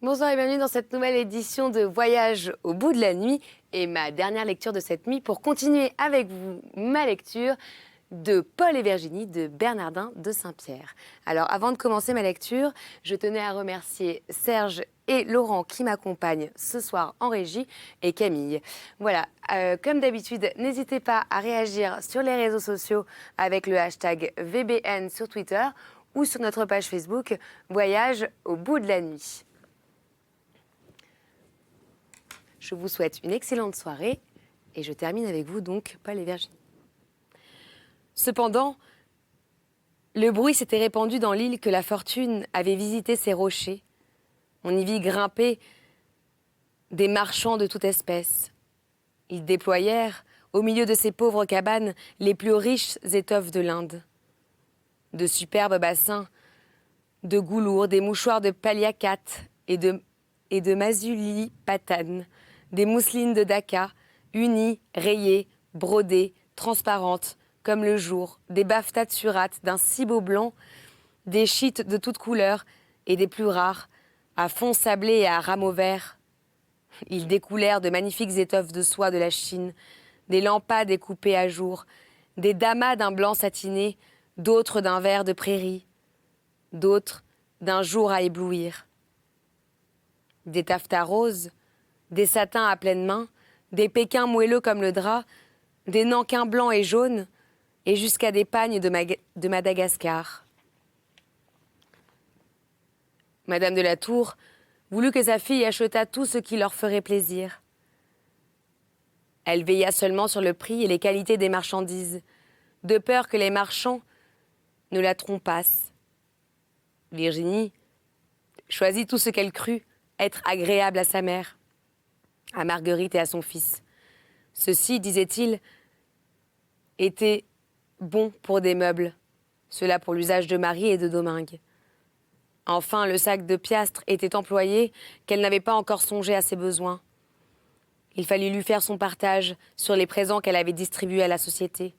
Bonsoir et bienvenue dans cette nouvelle édition de Voyage au bout de la nuit et ma dernière lecture de cette nuit pour continuer avec vous ma lecture de Paul et Virginie de Bernardin de Saint-Pierre. Alors avant de commencer ma lecture, je tenais à remercier Serge et Laurent qui m'accompagnent ce soir en régie et Camille. Voilà, comme d'habitude, n'hésitez pas à réagir sur les réseaux sociaux avec le hashtag VBN sur Twitter ou sur notre page Facebook Voyage au bout de la nuit. Je vous souhaite une excellente soirée et je termine avec vous donc Paul et Virginie. Cependant, le bruit s'était répandu dans l'île que la fortune avait visité ses rochers. On y vit grimper des marchands de toute espèce. Ils déployèrent, au milieu de ces pauvres cabanes, les plus riches étoffes de l'Inde. De superbes bassins, de goulours, des mouchoirs de paliacate et de mazuli-patane, des mousselines de Dhaka, unies, rayées, brodées, transparentes, comme le jour, des bafetas de Surat d'un si beau blanc, des chites de toutes couleurs et des plus rares, à fond sablé et à rameaux verts. Ils découlèrent de magnifiques étoffes de soie de la Chine, des lampades découpées à jour, des damas d'un blanc satiné, d'autres d'un vert de prairie, d'autres d'un jour à éblouir. Des taffetas roses, des satins à pleine main, des pékins moelleux comme le drap, des nanquins blancs et jaunes, et jusqu'à des pagnes de Madagascar. Madame de la Tour voulut que sa fille achetât tout ce qui leur ferait plaisir. Elle veilla seulement sur le prix et les qualités des marchandises, de peur que les marchands ne la trompassent. Virginie choisit tout ce qu'elle crut être agréable à sa mère, à Marguerite et à son fils. Ceci, disait-il, était bon pour des meubles, cela pour l'usage de Marie et de Domingue. Enfin, le sac de piastres était employé, qu'elle n'avait pas encore songé à ses besoins. Il fallut lui faire son partage sur les présents qu'elle avait distribués à la société.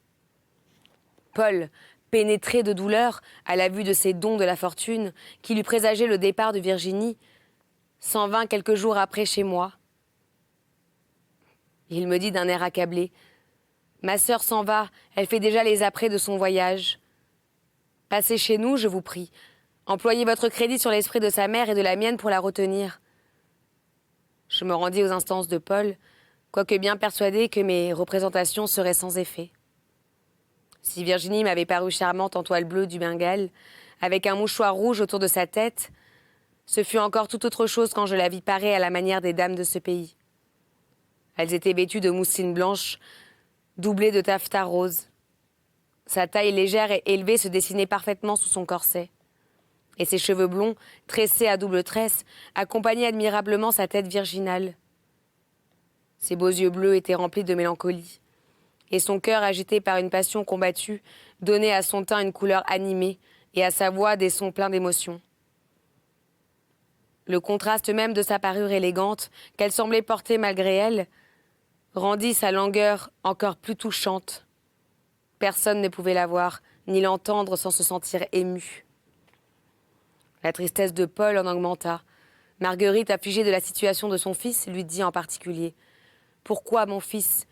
Paul, pénétré de douleur à la vue de ces dons de la fortune, qui lui présageaient le départ de Virginie, s'en vint quelques jours après chez moi. Il me dit d'un air accablé: « Ma sœur s'en va, elle fait déjà les apprêts de son voyage. Passez chez nous, je vous prie. Employez votre crédit sur l'esprit de sa mère et de la mienne pour la retenir. » Je me rendis aux instances de Paul, quoique bien persuadé que mes représentations seraient sans effet. Si Virginie m'avait paru charmante en toile bleue du Bengale, avec un mouchoir rouge autour de sa tête, ce fut encore tout autre chose quand je la vis parée à la manière des dames de ce pays. Elles étaient vêtues de mousseline blanche, doublée de taffetas rose. Sa taille légère et élevée se dessinait parfaitement sous son corset. Et ses cheveux blonds, tressés à double tresse, accompagnaient admirablement sa tête virginale. Ses beaux yeux bleus étaient remplis de mélancolie, et son cœur, agité par une passion combattue, donnait à son teint une couleur animée et à sa voix des sons pleins d'émotion. Le contraste même de sa parure élégante, qu'elle semblait porter malgré elle, rendit sa langueur encore plus touchante. Personne ne pouvait la voir, ni l'entendre sans se sentir ému. La tristesse de Paul en augmenta. Marguerite, affligée de la situation de son fils, lui dit en particulier: « Pourquoi, mon fils,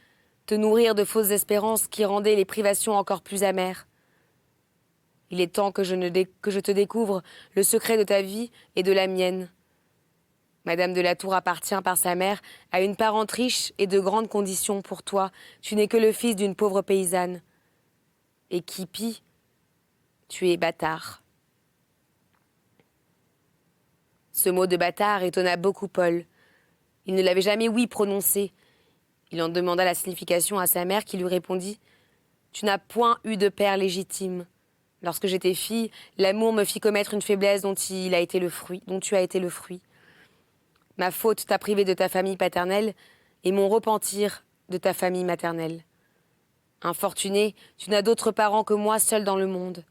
te nourrir de fausses espérances qui rendaient les privations encore plus amères ? Il est temps que je te découvre le secret de ta vie et de la mienne. Madame de la Tour appartient par sa mère à une parente riche et de grandes conditions pour toi. Tu n'es que le fils d'une pauvre paysanne. Et qui pis, tu es bâtard. » Ce mot de bâtard étonna beaucoup Paul. Il ne l'avait jamais ouï prononcer. Il en demanda la signification à sa mère qui lui répondit: « Tu n'as point eu de père légitime. Lorsque j'étais fille, l'amour me fit commettre une faiblesse dont tu as été le fruit. Ma faute t'a privé de ta famille paternelle et mon repentir de ta famille maternelle. Infortuné, tu n'as d'autres parents que moi seul dans le monde. »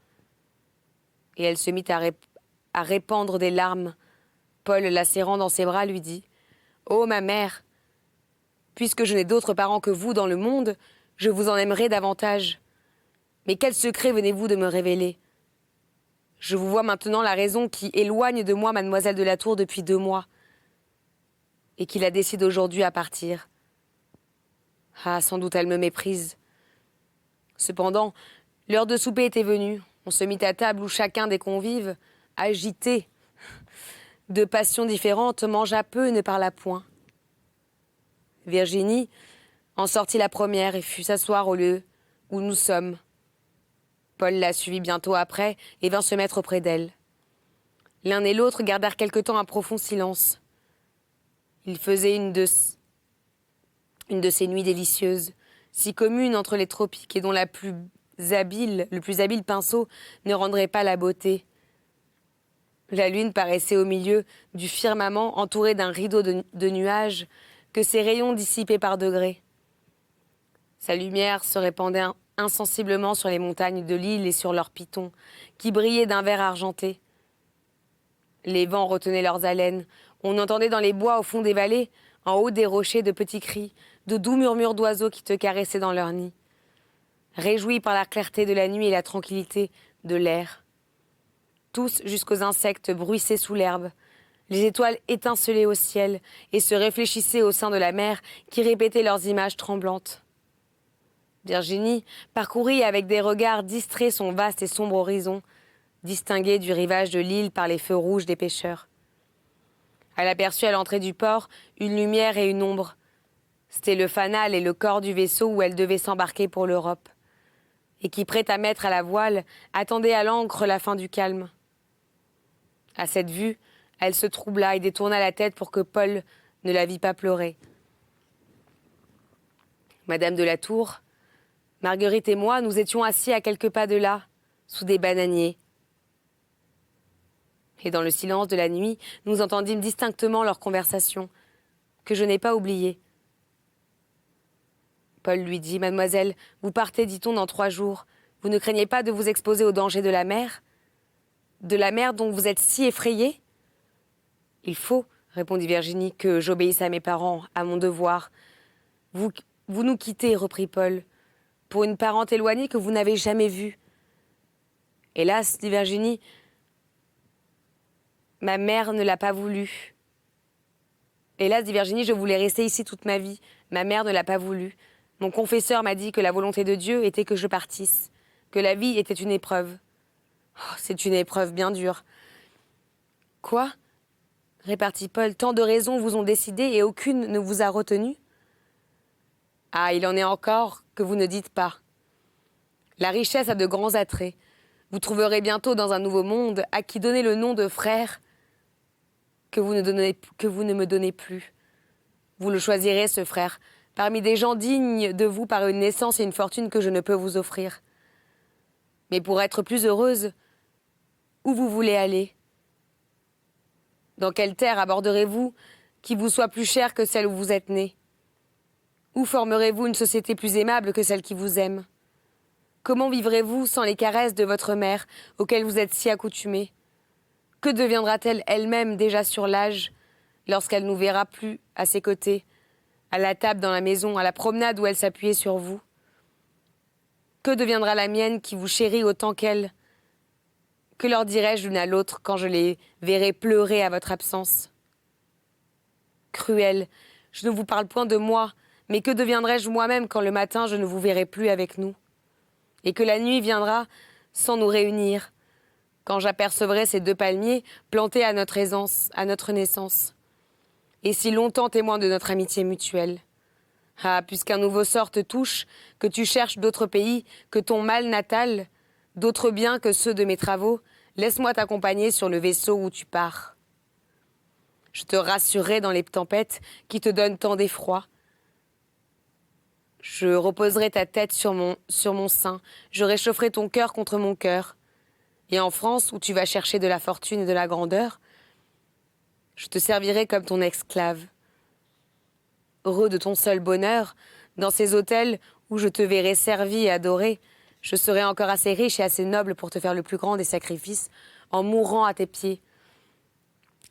Et elle se mit à répandre des larmes. Paul, la serrant dans ses bras, lui dit: « Oh, ma mère, puisque je n'ai d'autres parents que vous dans le monde, je vous en aimerai davantage. Mais quel secret venez-vous de me révéler? Je vous vois maintenant la raison qui éloigne de moi mademoiselle de la Tour depuis 2 mois. et qui la décide aujourd'hui à partir. Ah, sans doute elle me méprise. Cependant, l'heure de souper était venue. On se mit à table où chacun des convives, agité de passions différentes, mangea peu et ne parla point. Virginie en sortit la première et fut s'asseoir au lieu où nous sommes. Paul la suivit bientôt après et vint se mettre auprès d'elle. L'un et l'autre gardèrent quelque temps un profond silence. Il faisait une de ces nuits délicieuses, si communes entre les tropiques et dont le plus habile pinceau ne rendrait pas la beauté. La lune paraissait au milieu du firmament entourée d'un rideau de nuages que ses rayons dissipaient par degrés. Sa lumière se répandait insensiblement sur les montagnes de l'île et sur leurs pitons, qui brillaient d'un vert argenté. Les vents retenaient leurs haleines. On entendait dans les bois au fond des vallées, en haut des rochers, de petits cris, de doux murmures d'oiseaux qui te caressaient dans leur nid. Réjouis par la clarté de la nuit et la tranquillité de l'air. Tous, jusqu'aux insectes, bruissaient sous l'herbe. Les étoiles étincelaient au ciel et se réfléchissaient au sein de la mer qui répétait leurs images tremblantes. Virginie parcourit avec des regards distraits son vaste et sombre horizon, distingué du rivage de l'île par les feux rouges des pêcheurs. Elle aperçut à l'entrée du port une lumière et une ombre. C'était le fanal et le corps du vaisseau où elle devait s'embarquer pour l'Europe, et qui, prête à mettre à la voile, attendait à l'ancre la fin du calme. À cette vue, elle se troubla et détourna la tête pour que Paul ne la vît pas pleurer. Madame de la Tour, Marguerite et moi, nous étions assis à quelques pas de là, sous des bananiers. Et dans le silence de la nuit, nous entendîmes distinctement leur conversation, que je n'ai pas oubliée. Paul lui dit « Mademoiselle, vous partez, dit-on, dans 3 jours. Vous ne craignez pas de vous exposer aux dangers de la mer? De la mer dont vous êtes si effrayée ?»« Il faut, répondit Virginie, que j'obéisse à mes parents, à mon devoir. Vous nous quittez, reprit Paul, pour une parente éloignée que vous n'avez jamais vue. Hélas, dit Virginie, ma mère ne l'a pas voulu. Hélas, dit Virginie, je voulais rester ici toute ma vie. Ma mère ne l'a pas voulu. Mon confesseur m'a dit que la volonté de Dieu était que je partisse, que la vie était une épreuve. Oh, c'est une épreuve bien dure. Quoi ? Répartit Paul, tant de raisons vous ont décidé et aucune ne vous a retenu ? Ah, il en est encore que vous ne dites pas. La richesse a de grands attraits. Vous trouverez bientôt dans un nouveau monde à qui donner le nom de frère que vous ne me donnez plus. Vous le choisirez, ce frère, parmi des gens dignes de vous par une naissance et une fortune que je ne peux vous offrir. Mais pour être plus heureuse, où vous voulez aller ? Dans quelle terre aborderez-vous qui vous soit plus chère que celle où vous êtes né ? Où formerez-vous une société plus aimable que celle qui vous aime ? Comment vivrez-vous sans les caresses de votre mère, auxquelles vous êtes si accoutumés ? Que deviendra-t-elle elle-même déjà sur l'âge, lorsqu'elle ne nous verra plus à ses côtés, à la table dans la maison, à la promenade où elle s'appuyait sur vous ? Que deviendra la mienne qui vous chérit autant qu'elle ? Que leur dirai-je l'une à l'autre quand je les verrai pleurer à votre absence ? Cruel, je ne vous parle point de moi, mais que deviendrai-je moi-même quand le matin je ne vous verrai plus avec nous ? Et que la nuit viendra sans nous réunir, quand j'apercevrai ces 2 palmiers plantés à notre aisance, à notre naissance, et si longtemps témoins de notre amitié mutuelle. Ah, puisqu'un nouveau sort te touche, que tu cherches d'autres pays, que ton mal natal, d'autres biens que ceux de mes travaux, laisse-moi t'accompagner sur le vaisseau où tu pars. Je te rassurerai dans les tempêtes qui te donnent tant d'effroi. Je reposerai ta tête sur mon sein, je réchaufferai ton cœur contre mon cœur. Et en France, où tu vas chercher de la fortune et de la grandeur, je te servirai comme ton esclave. Heureux de ton seul bonheur, dans ces hôtels où je te verrai servi et adoré, je serai encore assez riche et assez noble pour te faire le plus grand des sacrifices en mourant à tes pieds.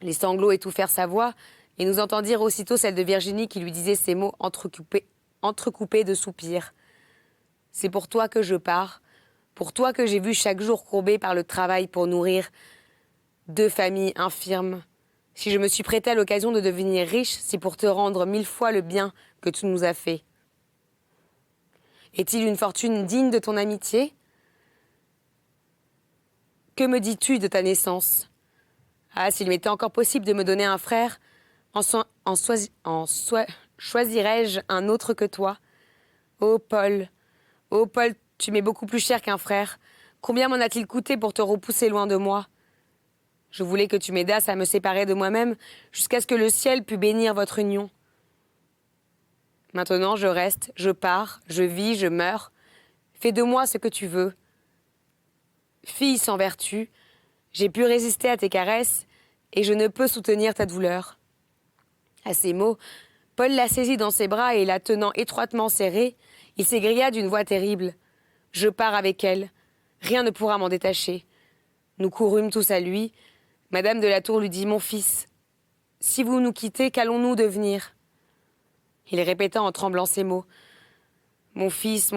Les sanglots étouffèrent sa voix et nous entendirent aussitôt celle de Virginie qui lui disait ces mots entrecoupés de soupirs. C'est pour toi que je pars, pour toi que j'ai vu chaque jour courbé par le travail pour nourrir 2 familles infirmes, Si je me suis prêtée à l'occasion de devenir riche, c'est pour te rendre 1000 fois le bien que tu nous as fait. Est-il une fortune digne de ton amitié? Que me dis-tu de ta naissance? Ah, s'il m'était encore possible de me donner un frère, choisirais-je un autre que toi? Oh Paul, tu m'es beaucoup plus cher qu'un frère. Combien m'en a-t-il coûté pour te repousser loin de moi? Je voulais que tu m'aidasses à me séparer de moi-même jusqu'à ce que le ciel pût bénir votre union. Maintenant, je reste, je pars, je vis, je meurs. Fais de moi ce que tu veux. Fille sans vertu, j'ai pu résister à tes caresses et je ne peux soutenir ta douleur. À ces mots, Paul la saisit dans ses bras et la tenant étroitement serrée, il s'égria d'une voix terrible. Je pars avec elle. Rien ne pourra m'en détacher. Nous courûmes tous à lui. Madame de la Tour lui dit « Mon fils, si vous nous quittez, qu'allons-nous devenir ?» Il répéta en tremblant ces mots. « Mon fils,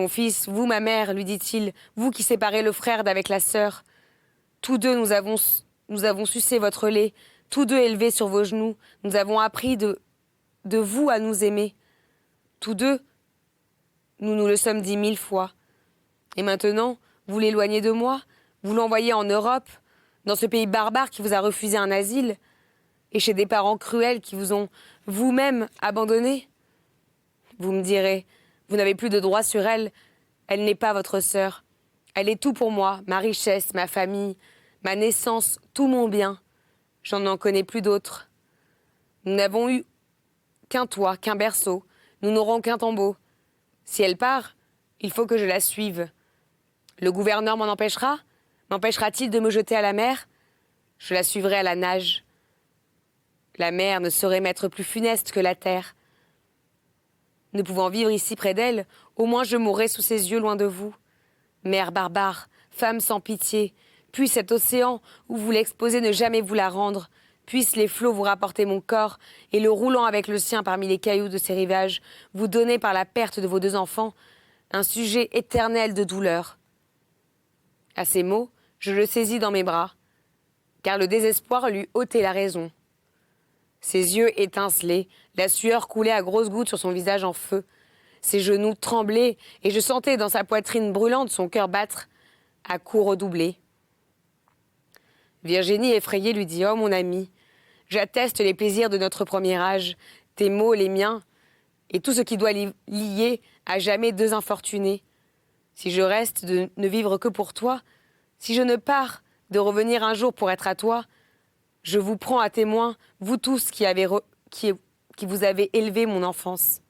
vous, ma mère, lui dit-il, vous qui séparez le frère d'avec la sœur. Tous deux, nous avons sucé votre lait, tous deux élevés sur vos genoux. Nous avons appris de vous à nous aimer. Tous deux, nous nous le sommes dit 1000 fois. Et maintenant, vous l'éloignez de moi, vous l'envoyez en Europe, dans ce pays barbare qui vous a refusé un asile, et chez des parents cruels qui vous ont vous-même abandonné. Vous me direz, vous n'avez plus de droit sur elle, elle n'est pas votre sœur. Elle est tout pour moi, ma richesse, ma famille, ma naissance, tout mon bien. Je n'en connais plus d'autres. Nous n'avons eu qu'un toit, qu'un berceau, nous n'aurons qu'un tombeau. Si elle part, il faut que je la suive. Le gouverneur m'en empêchera? M'empêchera-t-il de me jeter à la mer? Je la suivrai à la nage. La mer ne saurait m'être plus funeste que la terre. Ne pouvant vivre ici près d'elle, au moins je mourrai sous ses yeux loin de vous. Mère barbare, femme sans pitié, puisse cet océan où vous l'exposez ne jamais vous la rendre, puissent les flots vous rapporter mon corps, et le roulant avec le sien parmi les cailloux de ces rivages, vous donner par la perte de vos 2 enfants un sujet éternel de douleur. À ces mots, je le saisis dans mes bras, car le désespoir lui ôtait la raison. Ses yeux étincelaient, la sueur coulait à grosses gouttes sur son visage en feu. Ses genoux tremblaient, et je sentais dans sa poitrine brûlante son cœur battre à coups redoublés. Virginie, effrayée, lui dit « Oh, mon ami, j'atteste les plaisirs de notre premier âge, tes mots, les miens, et tout ce qui doit lier à jamais 2 infortunés. Si je reste de ne vivre que pour toi, si je ne pars de revenir un jour pour être à toi, je vous prends à témoin, vous tous qui vous avez élevé mon enfance,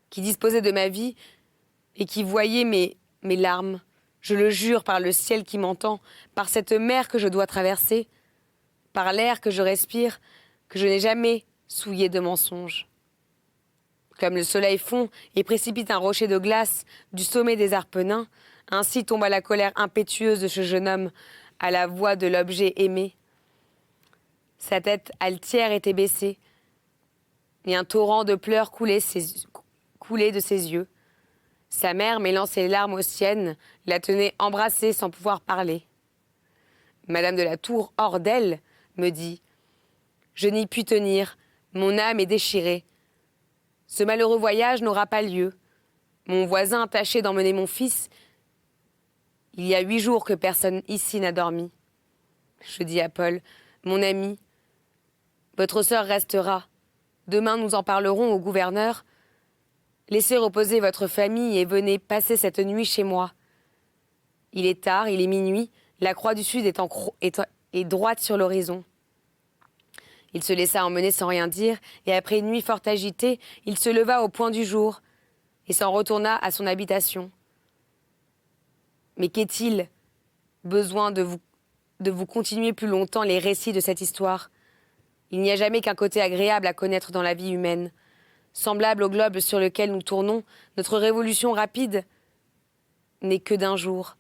qui disposez de ma vie et qui voyez mes larmes. Je le jure par le ciel qui m'entend, par cette mer que je dois traverser, par l'air que je respire, que je n'ai jamais souillé de mensonges. Comme le soleil fond et précipite un rocher de glace du sommet des Arpenins, ainsi tomba la colère impétueuse de ce jeune homme à la voix de l'objet aimé. Sa tête altière était baissée, et un torrent de pleurs coulait de ses yeux. Sa mère, mêlant ses larmes aux siennes, la tenait embrassée sans pouvoir parler. Madame de la Tour, hors d'elle, me dit « Je n'y puis tenir, mon âme est déchirée. Ce malheureux voyage n'aura pas lieu. Mon voisin a tâché d'emmener mon fils. Il y a 8 jours que personne ici n'a dormi. » Je dis à Paul « Mon ami, votre sœur restera. Demain, nous en parlerons au gouverneur. Laissez reposer votre famille et venez passer cette nuit chez moi. Il est tard, il est minuit, la croix du Sud est droite sur l'horizon. » Il se laissa emmener sans rien dire, et après une nuit fort agitée, il se leva au point du jour et s'en retourna à son habitation. Mais qu'est-il besoin de vous continuer plus longtemps les récits de cette histoire? Il n'y a jamais qu'un côté agréable à connaître dans la vie humaine. Semblable au globe sur lequel nous tournons, notre révolution rapide n'est que d'un jour.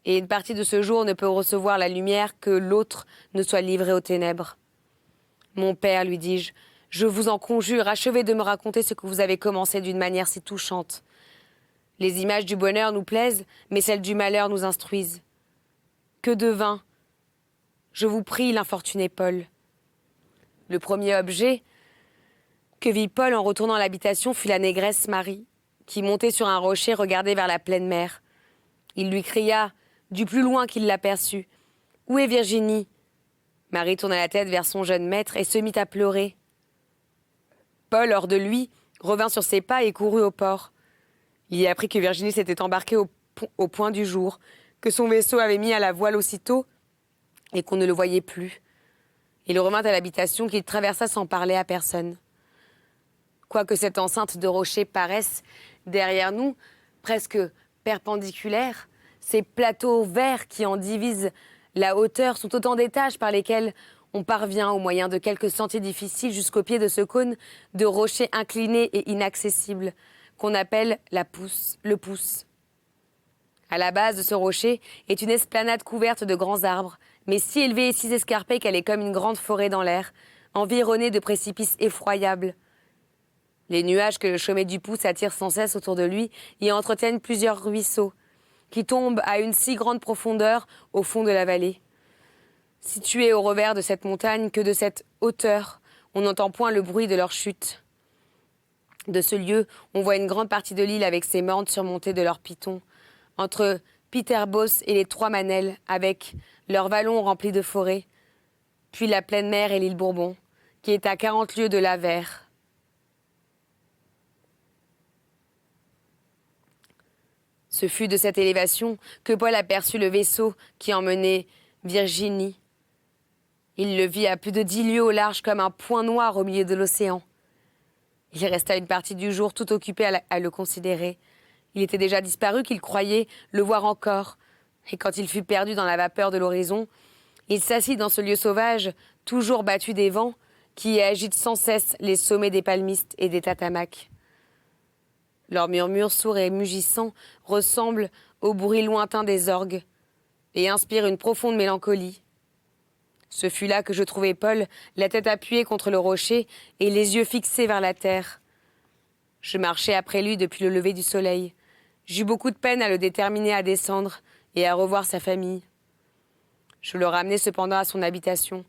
Et une partie de ce jour ne peut recevoir la lumière que l'autre ne soit livré aux ténèbres. Mon père, lui dis-je, je vous en conjure, achevez de me raconter ce que vous avez commencé d'une manière si touchante. Les images du bonheur nous plaisent, mais celles du malheur nous instruisent. Que devint, je vous prie, l'infortuné Paul. Le premier objet que vit Paul en retournant à l'habitation fut la négresse Marie, qui, montée sur un rocher, regardait vers la pleine mer. Il lui cria, du plus loin qu'il l'aperçut, « Où est Virginie ?» Marie tourna la tête vers son jeune maître et se mit à pleurer. Paul, hors de lui, revint sur ses pas et courut au port. Il y apprit que Virginie s'était embarquée au point du jour, que son vaisseau avait mis à la voile aussitôt et qu'on ne le voyait plus. Il revint à l'habitation qu'il traversa sans parler à personne. Quoique cette enceinte de rochers paraisse, derrière nous, presque perpendiculaire, ces plateaux verts qui en divisent la hauteur sont autant d'étages par lesquels on parvient au moyen de quelques sentiers difficiles jusqu'au pied de ce cône de rochers inclinés et inaccessibles qu'on appelle le pouce. À la base de ce rocher est une esplanade couverte de grands arbres, mais si élevée et si escarpée qu'elle est comme une grande forêt dans l'air, environnée de précipices effroyables. Les nuages que le sommet du pouce attire sans cesse autour de lui y entretiennent plusieurs ruisseaux, qui tombent à une si grande profondeur au fond de la vallée. Situés au revers de cette montagne, que de cette hauteur, on n'entend point le bruit de leur chute. De ce lieu, on voit une grande partie de l'île avec ses mornes surmontées de leurs pitons, entre Piterbos et les Trois Manelles, avec leurs vallons remplis de forêts, puis la pleine mer et l'île Bourbon, qui est à 40 lieues de Lavers. Ce fut de cette élévation que Paul aperçut le vaisseau qui emmenait Virginie. Il le vit à plus de 10 lieues au large comme un point noir au milieu de l'océan. Il resta une partie du jour tout occupé à le considérer. Il était déjà disparu qu'il croyait le voir encore. Et quand il fut perdu dans la vapeur de l'horizon, il s'assit dans ce lieu sauvage, toujours battu des vents, qui agitent sans cesse les sommets des palmistes et des tatamacs. Leurs murmures sourds et mugissants ressemblent au bruit lointain des orgues et inspirent une profonde mélancolie. Ce fut là que je trouvai Paul, la tête appuyée contre le rocher et les yeux fixés vers la terre. Je marchai après lui depuis le lever du soleil. J'eus beaucoup de peine à le déterminer à descendre et à revoir sa famille. Je le ramenai cependant à son habitation,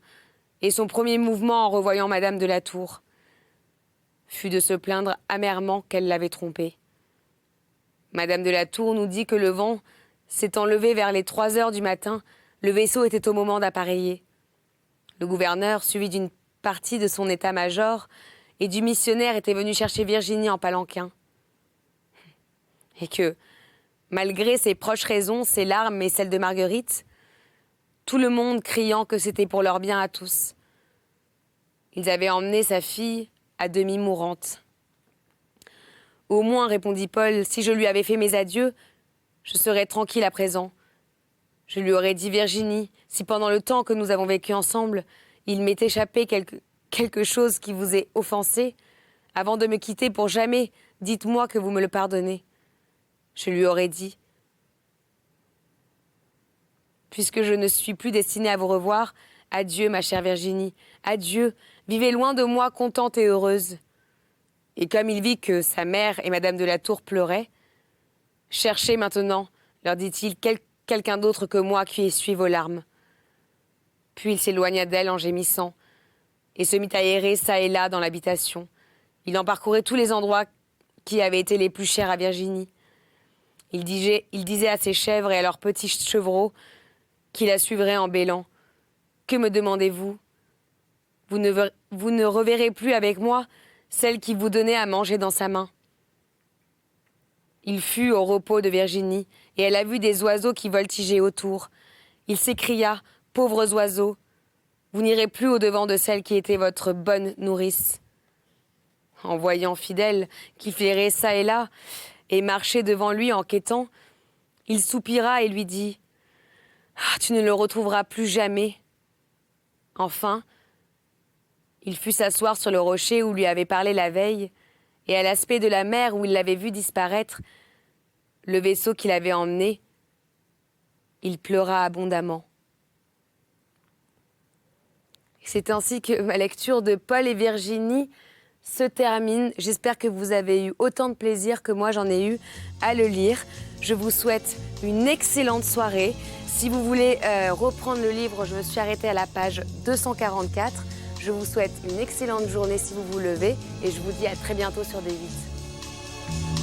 et son premier mouvement en revoyant Madame de la Tour fut de se plaindre amèrement qu'elle l'avait trompé. Madame de la Tour nous dit que le vent s'étant levé vers les 3 heures du matin, le vaisseau était au moment d'appareiller. Le gouverneur, suivi d'une partie de son état-major et du missionnaire, était venu chercher Virginie en palanquin. Et que, malgré ses proches raisons, ses larmes et celles de Marguerite, tout le monde criant que c'était pour leur bien à tous, ils avaient emmené sa fille à demi mourante. Au moins, répondit Paul, si je lui avais fait mes adieux, je serais tranquille à présent. Je lui aurais dit, Virginie, si pendant le temps que nous avons vécu ensemble, il m'est échappé quelque chose qui vous ait offensé, avant de me quitter pour jamais, dites-moi que vous me le pardonnez. Je lui aurais dit, puisque je ne suis plus destinée à vous revoir, adieu, ma chère Virginie, adieu, vivez loin de moi, contente et heureuse. Et comme il vit que sa mère et Madame de la Tour pleuraient, cherchez maintenant, leur dit-il, quelqu'un d'autre que moi qui essuie vos larmes. Puis il s'éloigna d'elle en gémissant et se mit à errer çà et là dans l'habitation. Il en parcourait tous les endroits qui avaient été les plus chers à Virginie. Il disait à ses chèvres et à leurs petits chevreaux qui la suivraient en bêlant. « Que me demandez-vous ? Vous ne reverrez plus avec moi celle qui vous donnait à manger dans sa main. » Il fut au repos de Virginie, et elle a vu des oiseaux qui voltigeaient autour. Il s'écria, « Pauvres oiseaux, vous n'irez plus au-devant de celle qui était votre bonne nourrice. » En voyant Fidèle qui flairait çà et là, et marchait devant lui en quêtant, il soupira et lui dit, « Ah, tu ne le retrouveras plus jamais. » Enfin, il fut s'asseoir sur le rocher où lui avait parlé la veille, et à l'aspect de la mer où il l'avait vu disparaître, le vaisseau qu'il avait emmené, il pleura abondamment. C'est ainsi que ma lecture de Paul et Virginie se termine. J'espère que vous avez eu autant de plaisir que moi j'en ai eu à le lire. Je vous souhaite une excellente soirée. Si vous voulez reprendre le livre, je me suis arrêtée à la page 244. Je vous souhaite une excellente journée si vous vous levez et je vous dis à très bientôt sur D8.